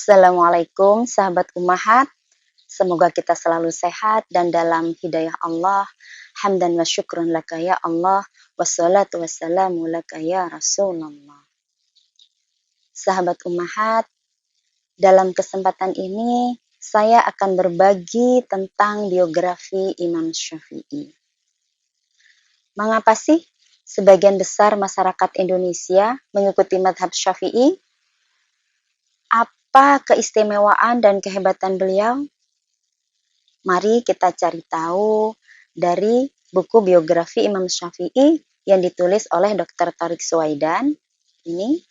Assalamualaikum sahabat Ummahat. Semoga kita selalu sehat dan dalam hidayah Allah. Hamdan wa syukrun laka ya Allah. Wassalatu wassalamu laka ya Rasulullah. Sahabat Ummahat, dalam kesempatan ini saya akan berbagi tentang biografi Imam Syafi'i. Mengapa sih sebagian besar masyarakat Indonesia mengikuti mazhab Syafi'i? Apa keistimewaan dan kehebatan beliau? Mari kita cari tahu dari buku biografi Imam Syafi'i yang ditulis oleh Dr. Thariq Suwaidan ini,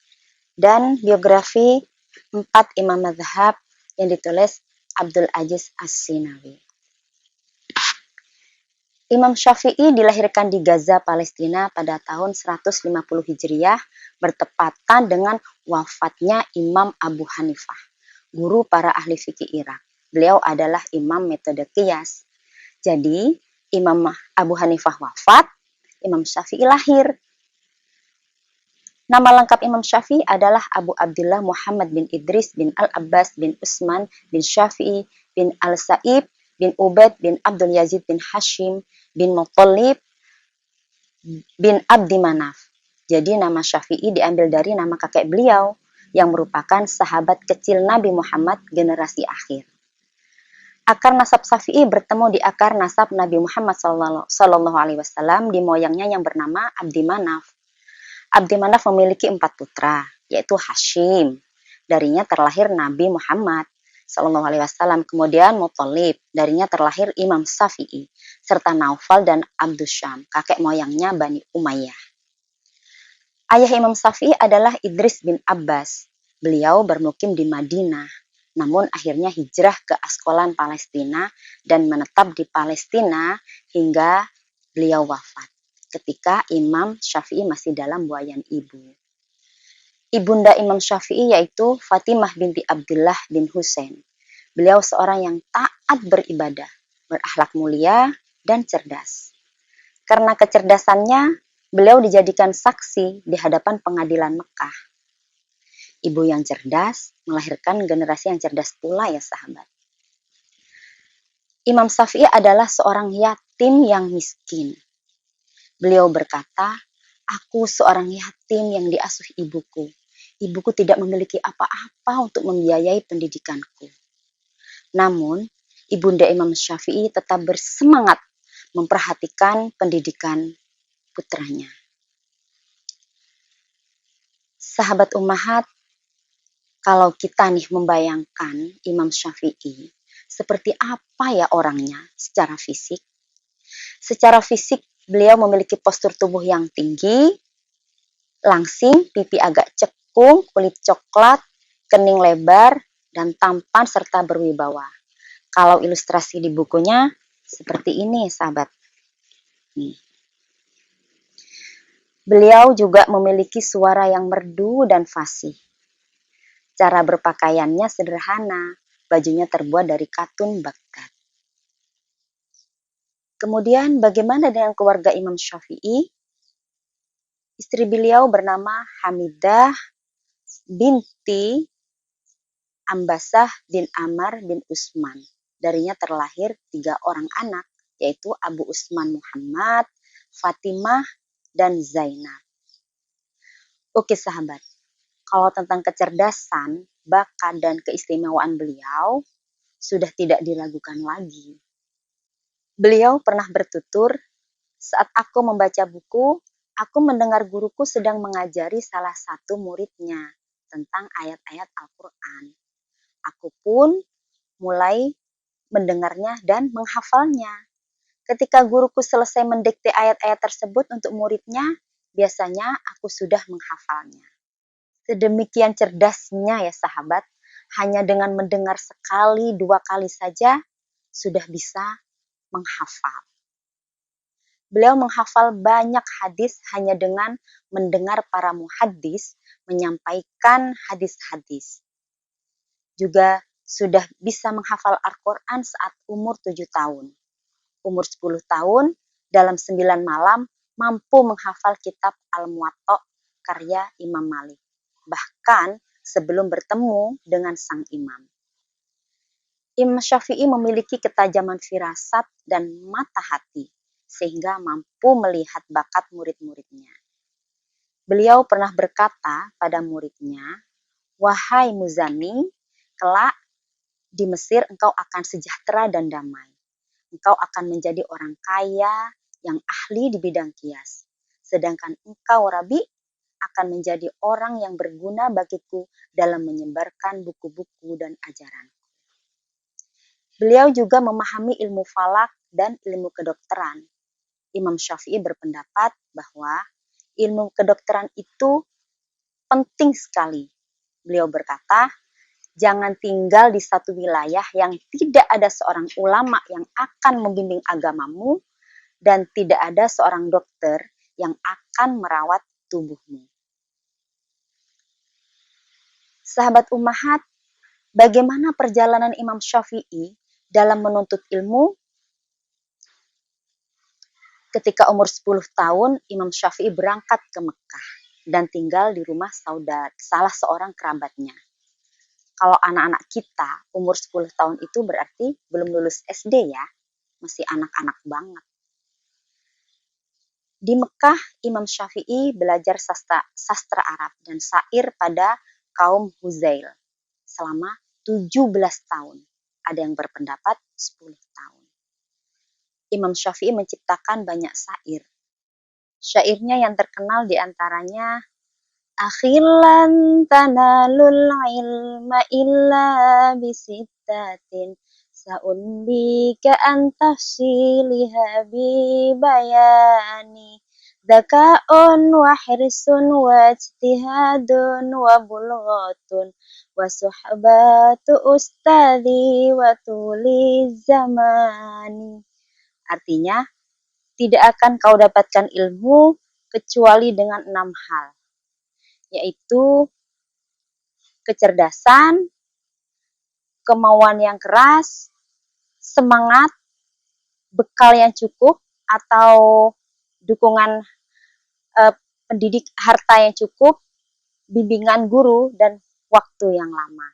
dan biografi 4 Imam Mazhab yang ditulis Abdul Aziz As-Sinawi. Imam Syafi'i dilahirkan di Gaza, Palestina pada tahun 150 Hijriah, bertepatan dengan wafatnya Imam Abu Hanifah, guru para ahli fikih Irak. Beliau adalah imam metode qiyas. Jadi, Imam Abu Hanifah wafat, Imam Syafi'i lahir. Nama lengkap Imam Syafi'i adalah Abu Abdullah Muhammad bin Idris bin Al-Abbas bin Utsman bin Syafi'i bin Al-Sa'ib bin Ubaid bin Abdul Yazid bin Hashim bin Muttalib bin Abdi Manaf. Jadi nama Syafi'i diambil dari nama kakek beliau yang merupakan sahabat kecil Nabi Muhammad generasi akhir. Akar nasab Syafi'i bertemu di akar nasab Nabi Muhammad SAW di moyangnya yang bernama Abdi Manaf. Abdi Manaf memiliki 4 putra, yaitu Hashim. Darinya terlahir Nabi Muhammad SAW. Kemudian Muttalib, darinya terlahir Imam Syafi'i, serta Naufal dan Abdus Syam, kakek moyangnya Bani Umayyah. Ayah Imam Syafi'i adalah Idris bin Abbas. Beliau bermukim di Madinah, namun akhirnya hijrah ke Askolan Palestina dan menetap di Palestina hingga beliau wafat ketika Imam Syafi'i masih dalam buayan ibu. Ibunda Imam Syafi'i yaitu Fatimah binti Abdullah bin Husain. Beliau seorang yang taat beribadah, berakhlak mulia, dan cerdas. Karena kecerdasannya, beliau dijadikan saksi di hadapan pengadilan Mekah. Ibu yang cerdas melahirkan generasi yang cerdas pula ya sahabat. Imam Syafi'i adalah seorang yatim yang miskin. Beliau berkata, "Aku seorang yatim yang diasuh ibuku. Ibuku tidak memiliki apa-apa untuk membiayai pendidikanku." Namun, ibunda Imam Syafi'i tetap bersemangat memperhatikan pendidikan putranya. Sahabat Ummahat, kalau kita nih membayangkan Imam Syafi'i, seperti apa ya orangnya secara fisik? Secara fisik, beliau memiliki postur tubuh yang tinggi, langsing, pipi agak cekung, kulit coklat, kening lebar, dan tampan serta berwibawa. Kalau ilustrasi di bukunya, seperti ini sahabat. Nih. Beliau juga memiliki suara yang merdu dan fasih. Cara berpakaiannya sederhana, bajunya terbuat dari katun Baghdad. Kemudian bagaimana dengan keluarga Imam Syafi'i? Istri beliau bernama Hamidah binti Ambasah bin Amar bin Utsman. Darinya terlahir 3 orang anak, yaitu Abu Utsman Muhammad, Fatimah, dan Zainab. Oke sahabat, kalau tentang kecerdasan, bakat, dan keistimewaan beliau sudah tidak diragukan lagi. Beliau pernah bertutur, "Saat aku membaca buku, aku mendengar guruku sedang mengajari salah satu muridnya tentang ayat-ayat Al-Quran. Aku pun mulai mendengarnya dan menghafalnya. Ketika guruku selesai mendikte ayat-ayat tersebut untuk muridnya, biasanya aku sudah menghafalnya." Sedemikian cerdasnya ya sahabat, hanya dengan mendengar sekali 2 kali saja sudah bisa menghafal. Beliau menghafal banyak hadis hanya dengan mendengar para muhaddis menyampaikan hadis-hadis. Juga sudah bisa menghafal Al-Quran saat umur 7 tahun. Umur 10 tahun, dalam 9 malam, mampu menghafal kitab Al-Muwatta karya Imam Malik. Bahkan sebelum bertemu dengan sang imam. Imam Syafi'i memiliki ketajaman firasat dan mata hati, sehingga mampu melihat bakat murid-muridnya. Beliau pernah berkata pada muridnya, "Wahai Muzani, kelak di Mesir engkau akan sejahtera dan damai. Engkau akan menjadi orang kaya yang ahli di bidang kias. Sedangkan engkau, Rabi, akan menjadi orang yang berguna bagiku dalam menyebarkan buku-buku dan ajaran." Beliau juga memahami ilmu falak dan ilmu kedokteran. Imam Syafi'i berpendapat bahwa ilmu kedokteran itu penting sekali. Beliau berkata, "Jangan tinggal di satu wilayah yang tidak ada seorang ulama yang akan membimbing agamamu dan tidak ada seorang dokter yang akan merawat tubuhmu." Sahabat Ummahat, bagaimana perjalanan Imam Syafi'i dalam menuntut ilmu? Ketika umur 10 tahun, Imam Syafi'i berangkat ke Mekah dan tinggal di rumah salah seorang kerabatnya. Kalau anak-anak kita umur 10 tahun itu berarti belum lulus SD ya, masih anak-anak banget. Di Mekah, Imam Syafi'i belajar sastra Arab dan syair pada kaum Huzail selama 17 tahun. Ada yang berpendapat 10 tahun. Imam Syafi'i menciptakan banyak syair. Syairnya yang terkenal diantaranya, "Akhilan tanalul ilma illa bisittatin, sa'unbika antafsiliha bibayani, dzaka'un wa hirsun wa ijtihadun wa bulghatun, wa suhbatu ustadhi wa tuli zamani." Artinya, tidak akan kau dapatkan ilmu kecuali dengan 6 hal, yaitu kecerdasan, kemauan yang keras, semangat, bekal yang cukup atau dukungan pendidik, harta yang cukup, bimbingan guru, dan waktu yang lama.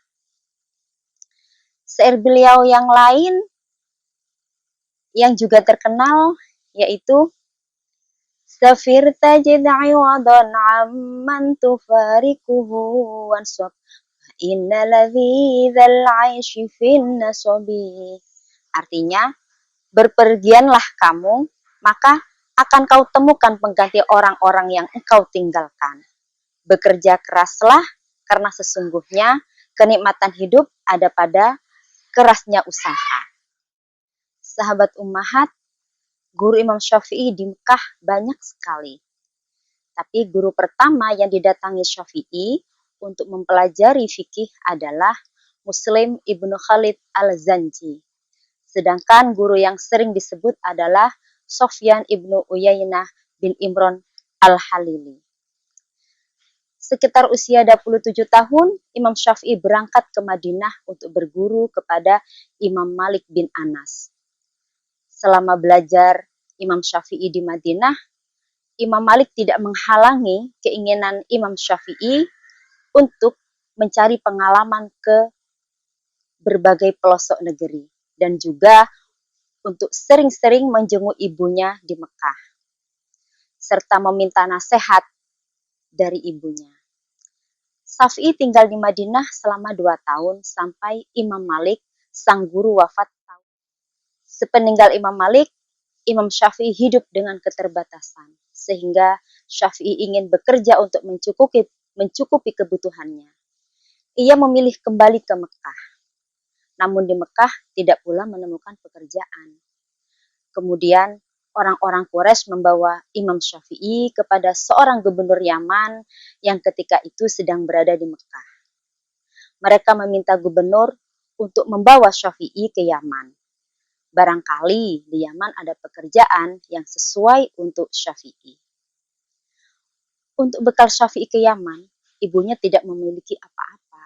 Syair beliau yang lain yang juga terkenal yaitu, "Safir tajid iwadan amman tufarikuhu wansab, inna ladhidzal aishi fin nasabi." Artinya, berpergianlah kamu, maka akan kau temukan pengganti orang-orang yang engkau tinggalkan. Bekerja keraslah, karena sesungguhnya kenikmatan hidup ada pada kerasnya usaha. Sahabat Ummahat, guru Imam Syafi'i di Mekah banyak sekali. Tapi guru pertama yang didatangi Syafi'i untuk mempelajari fikih adalah Muslim ibnu Khalid al-Zanji. Sedangkan guru yang sering disebut adalah Sofyan ibnu Uyainah bin Imran al-Halili. Sekitar usia 27 tahun, Imam Syafi'i berangkat ke Madinah untuk berguru kepada Imam Malik bin Anas. Selama belajar Imam Syafi'i di Madinah, Imam Malik tidak menghalangi keinginan Imam Syafi'i untuk mencari pengalaman ke berbagai pelosok negeri dan juga untuk sering-sering menjenguk ibunya di Mekah serta meminta nasihat dari ibunya. Syafi'i tinggal di Madinah selama 2 tahun sampai Imam Malik, sang guru, wafat. Sepeninggal Imam Malik, Imam Syafi'i hidup dengan keterbatasan, sehingga Syafi'i ingin bekerja untuk mencukupi kebutuhannya. Ia memilih kembali ke Mekah. Namun di Mekah tidak pula menemukan pekerjaan. Kemudian orang-orang Quraisy membawa Imam Syafi'i kepada seorang gubernur Yaman yang ketika itu sedang berada di Mekah. Mereka meminta gubernur untuk membawa Syafi'i ke Yaman. Barangkali di Yaman ada pekerjaan yang sesuai untuk Syafi'i. Untuk bekal Syafi'i ke Yaman, ibunya tidak memiliki apa-apa.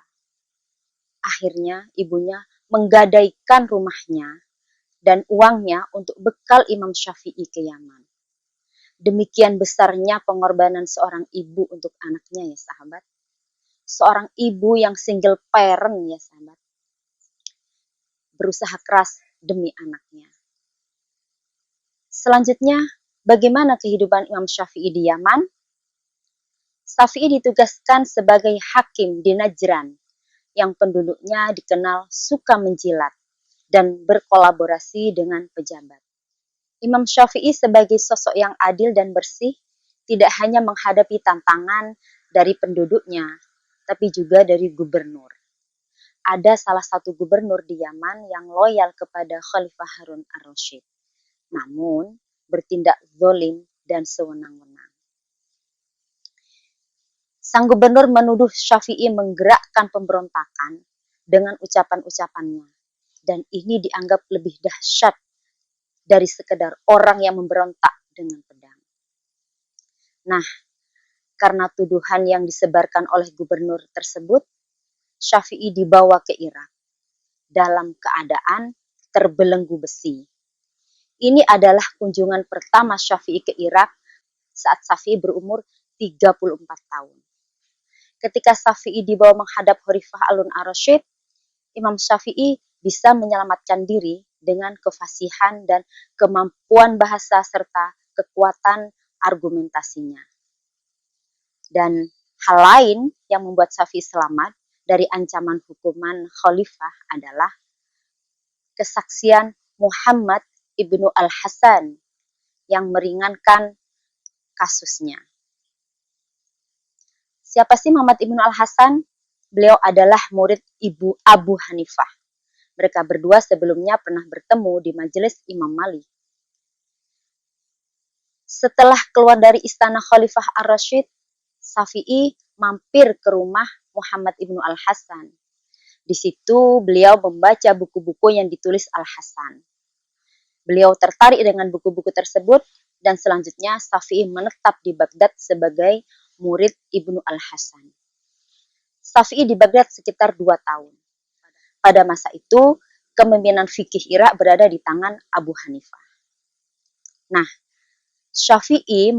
Akhirnya ibunya menggadaikan rumahnya dan uangnya untuk bekal Imam Syafi'i ke Yaman. Demikian besarnya pengorbanan seorang ibu untuk anaknya ya sahabat. seorang ibu yang single parent ya sahabat, berusaha keras demi anaknya. Selanjutnya, bagaimana kehidupan Imam Syafi'i di Yaman? Syafi'i ditugaskan sebagai hakim di Najran yang penduduknya dikenal suka menjilat dan berkolaborasi dengan pejabat. Imam Syafi'i sebagai sosok yang adil dan bersih tidak hanya menghadapi tantangan dari penduduknya, tapi juga dari gubernur. Ada salah satu gubernur di Yaman yang loyal kepada Khalifah Harun ar-Rasyid, namun bertindak zalim dan sewenang-wenang. Sang gubernur menuduh Syafi'i menggerakkan pemberontakan dengan ucapan-ucapannya, dan ini dianggap lebih dahsyat dari sekedar orang yang memberontak dengan pedang. Nah, karena tuduhan yang disebarkan oleh gubernur tersebut, Syafi'i dibawa ke Irak dalam keadaan terbelenggu besi. Ini adalah kunjungan pertama Syafi'i ke Irak saat Syafi'i berumur 34 tahun. Ketika Syafi'i dibawa menghadap Khalifah Harun ar-Rasyid, Imam Syafi'i bisa menyelamatkan diri dengan kefasihan dan kemampuan bahasa serta kekuatan argumentasinya. Dan hal lain yang membuat Syafi'i selamat dari ancaman hukuman khalifah adalah kesaksian Muhammad ibnu al-Hasan yang meringankan kasusnya. Siapa sih Muhammad ibnu al-Hasan? Beliau adalah murid ibu Abu Hanifah. Mereka berdua sebelumnya pernah bertemu di majelis Imam Malik. Setelah keluar dari istana Khalifah ar-Rasyid, Syafi'i mampir ke rumah Muhammad ibnu al-Hasan. Di situ beliau membaca buku-buku yang ditulis al-Hasan. Beliau tertarik dengan buku-buku tersebut dan selanjutnya Syafi'i menetap di Baghdad sebagai murid Ibnu al-Hasan. Syafi'i di Baghdad sekitar 2 tahun. Pada masa itu, kepemimpinan fikih Irak berada di tangan Abu Hanifah. Nah, Syafi'i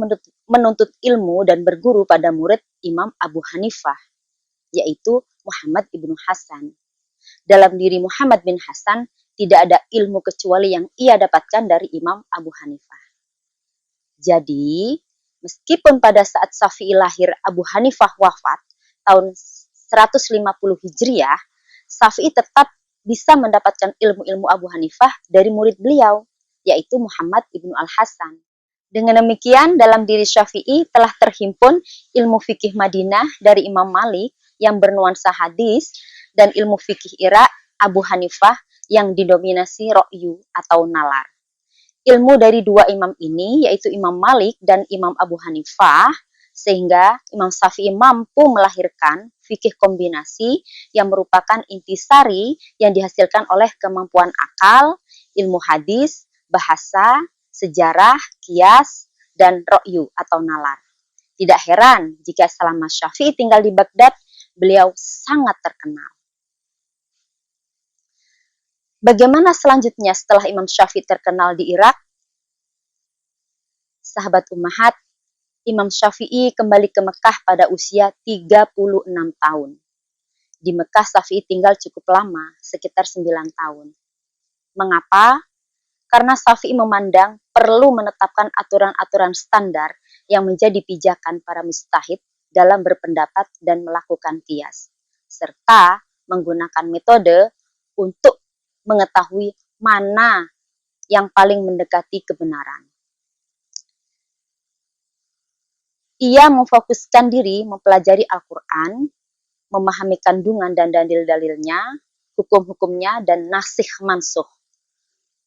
menuntut ilmu dan berguru pada murid Imam Abu Hanifah, yaitu Muhammad ibnu Hasan. Dalam diri Muhammad bin Hasan, tidak ada ilmu kecuali yang ia dapatkan dari Imam Abu Hanifah. Jadi, meskipun pada saat Syafi'i lahir Abu Hanifah wafat tahun 150 Hijriah, Syafi'i tetap bisa mendapatkan ilmu-ilmu Abu Hanifah dari murid beliau, yaitu Muhammad ibnu al-Hasan. Dengan demikian, dalam diri Syafi'i telah terhimpun ilmu fikih Madinah dari Imam Malik yang bernuansa hadis dan ilmu fikih Irak Abu Hanifah yang didominasi ra'yu atau nalar. Ilmu dari dua imam ini, yaitu Imam Malik dan Imam Abu Hanifah, sehingga Imam Syafi'i mampu melahirkan fikih kombinasi yang merupakan intisari yang dihasilkan oleh kemampuan akal, ilmu hadis, bahasa, sejarah, kias, dan ra'yu atau nalar. Tidak heran jika selama Syafi'i tinggal di Baghdad, beliau sangat terkenal. Bagaimana selanjutnya setelah Imam Syafi'i terkenal di Irak? Sahabat Ummahat, Imam Syafi'i kembali ke Mekah pada usia 36 tahun. Di Mekah Syafi'i tinggal cukup lama, sekitar 9 tahun. Mengapa? Karena Syafi'i memandang perlu menetapkan aturan-aturan standar yang menjadi pijakan para mujtahid dalam berpendapat dan melakukan qiyas, serta menggunakan metode untuk mengetahui mana yang paling mendekati kebenaran. Ia memfokuskan diri mempelajari Al-Quran, memahami kandungan dan dalil-dalilnya, hukum-hukumnya, dan nasikh mansukh.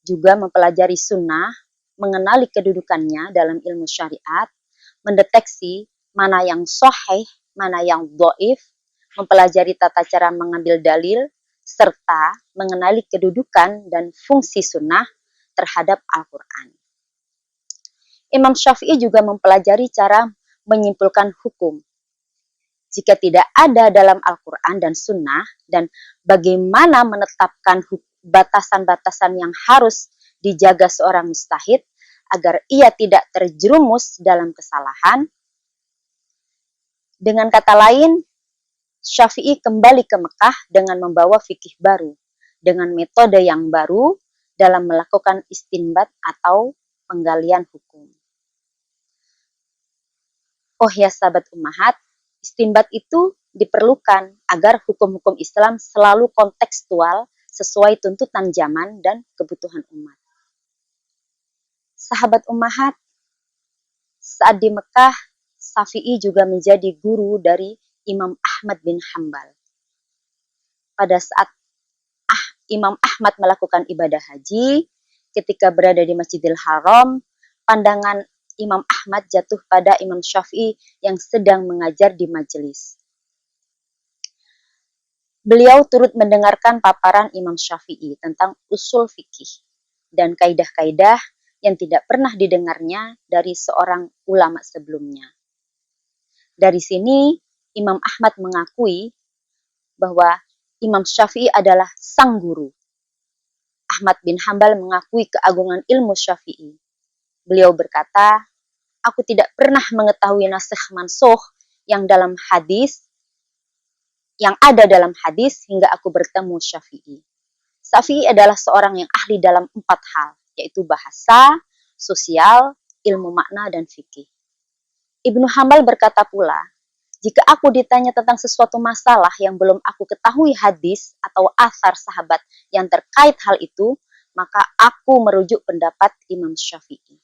Juga mempelajari sunnah, mengenali kedudukannya dalam ilmu syariat, mendeteksi mana yang sahih, mana yang dhaif, mempelajari tata cara mengambil dalil, serta mengenali kedudukan dan fungsi sunnah terhadap Al-Quran. Imam Syafi'i juga mempelajari cara menyimpulkan hukum jika tidak ada dalam Al-Quran dan Sunnah, dan bagaimana menetapkan batasan-batasan yang harus dijaga seorang mujtahid agar ia tidak terjerumus dalam kesalahan. Dengan kata lain, Syafi'i kembali ke Mekah dengan membawa fikih baru, dengan metode yang baru dalam melakukan istinbat atau penggalian hukum. Oh ya sahabat ummahat, istinbat itu diperlukan agar hukum-hukum Islam selalu kontekstual sesuai tuntutan zaman dan kebutuhan umat. Sahabat ummahat, saat di Mekah, Syafi'i juga menjadi guru dari Imam Ahmad bin Hambal. Pada saat Imam Ahmad melakukan ibadah haji, ketika berada di Masjidil Haram, pandangan Imam Ahmad jatuh pada Imam Syafi'i yang sedang mengajar di majelis. Beliau turut mendengarkan paparan Imam Syafi'i tentang usul fikih dan kaidah-kaidah yang tidak pernah didengarnya dari seorang ulama sebelumnya. Dari sini, Imam Ahmad mengakui bahwa Imam Syafi'i adalah sang guru. Ahmad bin Hambal mengakui keagungan ilmu Syafi'i. Beliau berkata, aku tidak pernah mengetahui nasikh mansukh yang ada dalam hadis hingga aku bertemu Syafi'i. Syafi'i adalah seorang yang ahli dalam 4 hal, yaitu bahasa, sosial, ilmu makna, dan fikih. Ibnu Hambal berkata pula, jika aku ditanya tentang sesuatu masalah yang belum aku ketahui hadis atau athar sahabat yang terkait hal itu, maka aku merujuk pendapat Imam Syafi'i.